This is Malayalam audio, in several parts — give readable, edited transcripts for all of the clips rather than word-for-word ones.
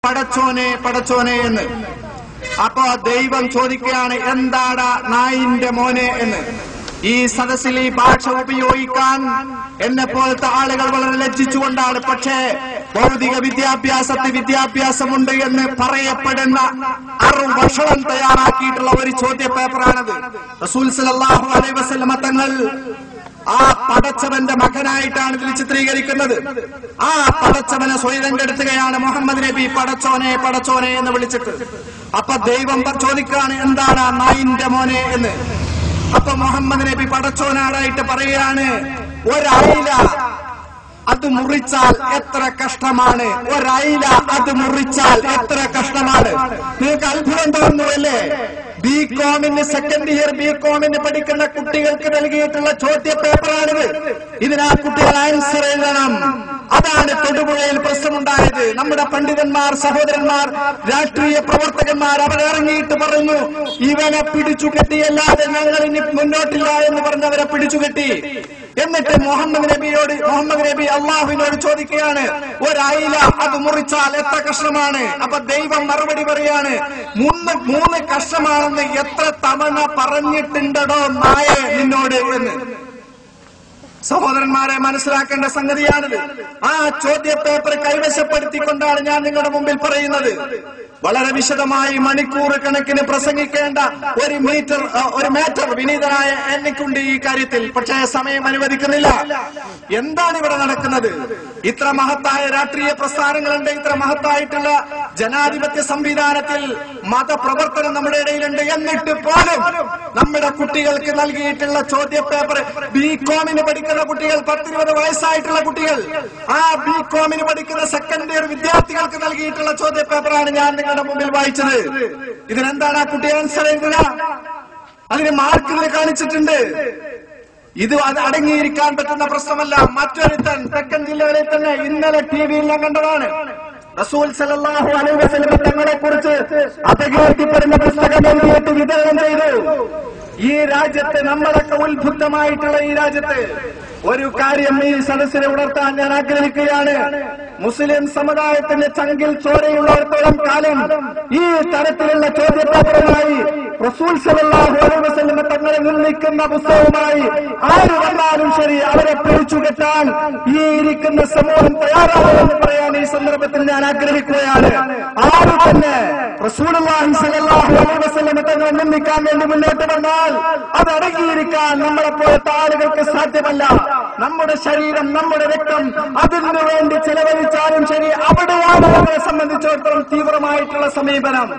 പടച്ചോനെ പടച്ചോനെ എന്ന്. അപ്പൊ ദൈവം ചോദിക്കുകയാണ്, എന്താടാ നായിന്റെ മോനെ എന്ന്. ഈ സദസ്സിൽ ഈ ഭാഷ ഉപയോഗിക്കാൻ എന്നെ പോലത്തെ ആളുകൾ വളരെ ലജ്ജിച്ചുകൊണ്ടാണ്. പക്ഷേ ഭൗതിക വിദ്യാഭ്യാസമുണ്ട് എന്ന് പറയപ്പെടുന്ന അറുവഷളം തയ്യാറാക്കിയിട്ടുള്ള ഒരു ചോദ്യ പേപ്പറാണത്. റസൂൽ സല്ലല്ലാഹു അലൈഹി വസല്ലമ തങ്ങൾ ആ പടച്ചവന്റെ മകനായിട്ടാണ് ഇതിൽ ചിത്രീകരിക്കുന്നത്. ആ പടച്ചവനെ സ്വയം കെടുത്തുകയാണ് മുഹമ്മദ് നബി പടച്ചോനെ പടച്ചോനെ എന്ന് വിളിച്ചിട്ട്. അപ്പൊ ദൈവം ചോദിക്കാണ്, എന്താണ് നായിന്റെ മോനെ എന്ന്. അപ്പൊ മുഹമ്മദ് നബി പടച്ചോനാടായിട്ട് പറയുകയാണ്, ഒരയില അത് മുറിച്ചാൽ എത്ര കഷ്ടമാണ്, ഒരയില അത് മുറിച്ചാൽ എത്ര കഷ്ടമാണ്. നിങ്ങൾക്ക് അത്ഭുതം തോന്നുന്നുവല്ലേ? ബികോമിന് സെക്കൻഡ് ഇയർ ബികോമിന് പഠിക്കുന്ന കുട്ടികൾക്ക് നൽകിയിട്ടുള്ള ചോദ്യ പേപ്പറാണിത്. ഇതിനാ കുട്ടികൾ ആൻസർ എഴുതണം. അതാണ് തൊടുപുഴയിൽ പ്രശ്നമുണ്ടായത്. നമ്മുടെ പണ്ഡിതന്മാർ, സഹോദരന്മാർ, രാഷ്ട്രീയ പ്രവർത്തകന്മാർ അവരിറങ്ങിയിട്ട് പറഞ്ഞു, ഇവനെ പിടിച്ചുകെട്ടിയല്ലാതെ ഞങ്ങൾ ഇനി മുന്നോട്ടില്ല എന്ന് പറഞ്ഞവരെ പിടിച്ചുകെട്ടി. എന്നിട്ട് മുഹമ്മദ് നബി അള്ളാഹുവിനോട് ചോദിക്കുകയാണ്, ഒരയില അത് മുറിച്ചാൽ എത്ര കഷ്ണമാണ്? അപ്പൊ ദൈവം മറുപടി പറയാണ്, 3 കഷ്ണമാണെന്ന് എത്ര തവണ പറഞ്ഞിട്ടുണ്ടോ നായേ നിന്നോട് എന്ന്. സഹോദരന്മാരെ, മനസ്സിലാക്കേണ്ട സംഗതിയാണിത്. ആ ചോദ്യ പേപ്പർ കൈവശപ്പെടുത്തിക്കൊണ്ടാണ് ഞാൻ നിങ്ങളുടെ മുമ്പിൽ പറയുന്നത്. വളരെ വിശദമായി മണിക്കൂർ കണക്കിന് പ്രസംഗിക്കേണ്ട ഒരു മാറ്റർ വിനീതനായ എനിക്കുണ്ട് ഈ കാര്യത്തിൽ. പക്ഷേ സമയം അനുവദിക്കുന്നില്ല. എന്താണ് ഇവിടെ നടക്കുന്നത്? ഇത്ര മഹത്തായ രാഷ്ട്രീയ പ്രസ്ഥാനങ്ങളുണ്ട്, ഇത്ര മഹത്തായിട്ടുള്ള ജനാധിപത്യ സംവിധാനത്തിൽ മതപ്രവർത്തനം നമ്മുടെ ഇടയിലുണ്ട്. എന്നിട്ട് പോലും നമ്മുടെ കുട്ടികൾക്ക് നൽകിയിട്ടുള്ള ചോദ്യ പേപ്പർ, ബികോമിന് പഠിക്കുന്ന കുട്ടികൾ, 10-20 വയസ്സായിട്ടുള്ള കുട്ടികൾ, ആ ബികോമിന് പഠിക്കുന്ന സെക്കൻഡ് ഇയർ വിദ്യാർത്ഥികൾക്ക് നൽകിയിട്ടുള്ള ചോദ്യ പേപ്പറാണ് ഞാൻ നിങ്ങളുടെ മുമ്പിൽ വായിച്ചത്. ഇതിനെന്താണ് ആ കുട്ടി ആൻസർ എഴുതുക? അതിന് മാർക്ക് ഇതിൽ കാണിച്ചിട്ടുണ്ട്. ഇത് അടങ്ങിയിരിക്കാൻ പറ്റുന്ന പ്രശ്നമല്ല. മറ്റൊരുത്തൻ തെക്കൻ ജില്ലകളിൽ തന്നെ ഇന്നലെ ടിവിയിൽ ഞാൻ കണ്ടതാണ്. റസൂൽ സല്ലല്ലാഹു അലൈഹി വസല്ലം തങ്ങളെ കുറിച്ച് അപകീർത്തിപ്പെടുന്ന പുസ്തകം എഴുതിയിട്ട് വിതരണം ചെയ്തു. ഈ രാജ്യത്ത്, നമ്മളൊക്കെ ഉത്ബുദ്ധമായിട്ടുള്ള ഈ രാജ്യത്ത് ഒരു കാര്യം ഈ സദസ്സിനെ ഉണർത്താൻ ഞാൻ ആഗ്രഹിക്കുകയാണ്. മുസ്ലിം സമുദായത്തിന്റെ ചങ്കിൽ ചോരയുള്ളിടത്തോളം കാലം ഈ തരത്തിലുള്ള ചോദ്യപേപ്പറുമായി റസൂൽ സല്ലല്ലാഹു അലൈഹി വസല്ലം തങ്ങളെ നിർമ്മിക്കുന്ന പുസ്തകവുമായി ആര് വന്നാലും ശരി, അവരെ പിടിച്ചുകെട്ടാൻ ഈ ഇരിക്കുന്ന സമൂഹം തയ്യാറാവുമെന്ന് പറയാൻ ഈ സന്ദർഭത്തിൽ ഞാൻ ആഗ്രഹിക്കുകയാണ്. ആര് തന്നെ റസൂലുള്ളാഹി സ്വല്ലല്ലാഹു അലൈഹി വസല്ലം തങ്ങളെ നിർമ്മിക്കാൻ വേണ്ടി മുന്നോട്ട് വന്നാൽ അത് അടങ്ങിയിരിക്കാൻ നമ്മളെപ്പോലത്തെ ആളുകൾക്ക് സാധ്യമല്ല. നമ്മുടെ ശരീരം, നമ്മുടെ രക്തം അതിനു വേണ്ടി ചെലവഴിച്ചാലും ശരി, അവിടെയാണ് നമ്മളെ സംബന്ധിച്ചിടത്തോളം തീവ്രമായിട്ടുള്ള സമീപനം.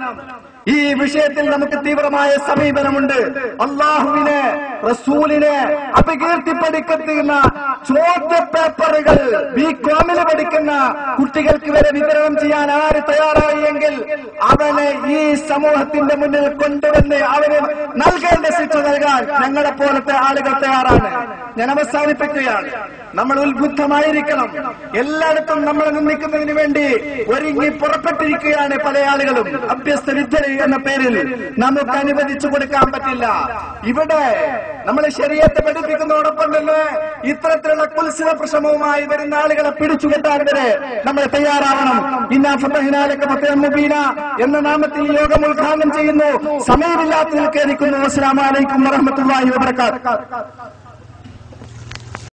ഈ വിഷയത്തിൽ നമുക്ക് തീവ്രമായ സമീപനമുണ്ട്. അള്ളാഹുവിനെ, റസൂലിനെ അപകീർത്തിപ്പെടുത്തുന്ന ചോദ്യ പേപ്പറുകൾ ബികോമിന് പഠിക്കുന്ന കുട്ടികൾക്ക് വരെ വിതരണം ചെയ്യാൻ ആര് തയ്യാറായി എങ്കിൽ അവനെ ഈ സമൂഹത്തിന്റെ മുന്നിൽ കൊണ്ടുവന്ന് അവന് നൽകേണ്ട ശിക്ഷ നൽകാൻ ഞങ്ങളെ പോലത്തെ ആളുകൾ തയ്യാറാണ്. ഞാൻ അവസാനിപ്പിക്കുകയാണ്. നമ്മൾ ഉത്ബുദ്ധമായിരിക്കണം. എല്ലായിടത്തും നമ്മളെ നിന്ദിക്കുന്നതിന് വേണ്ടി ഒരുങ്ങി പുറപ്പെട്ടിരിക്കുകയാണ് പല ആളുകളും. അഭ്യസ്ത വിദ്യര് എന്ന പേരിൽ നമുക്ക് അനുവദിച്ചു കൊടുക്കാൻ പറ്റില്ല. ഇവിടെ നമ്മൾ ശരീഅത്ത് പഠിപ്പിക്കുന്നതോടൊപ്പം തന്നെ ഇത്തരത്തിലുള്ള കുൽസിത പ്രശ്നവുമായി വരുന്ന ആളുകളെ പിടിച്ചുകെട്ടാൻ വരെ നമ്മൾ തയ്യാറാവണം. ഇന്നാ ഫതഹ്നാ ലക ഫതഹൻ മുബീന എന്ന നാമത്തിൽ യോഗം ഉദ്ഘാടനം ചെയ്യുന്നു. സമയമില്ലാത്ത നിൽക്കാനിരിക്കുന്നു. അസ്സലാമു അലൈക്കും വറഹ്മത്തുള്ളാഹി വബറകാതുഹു.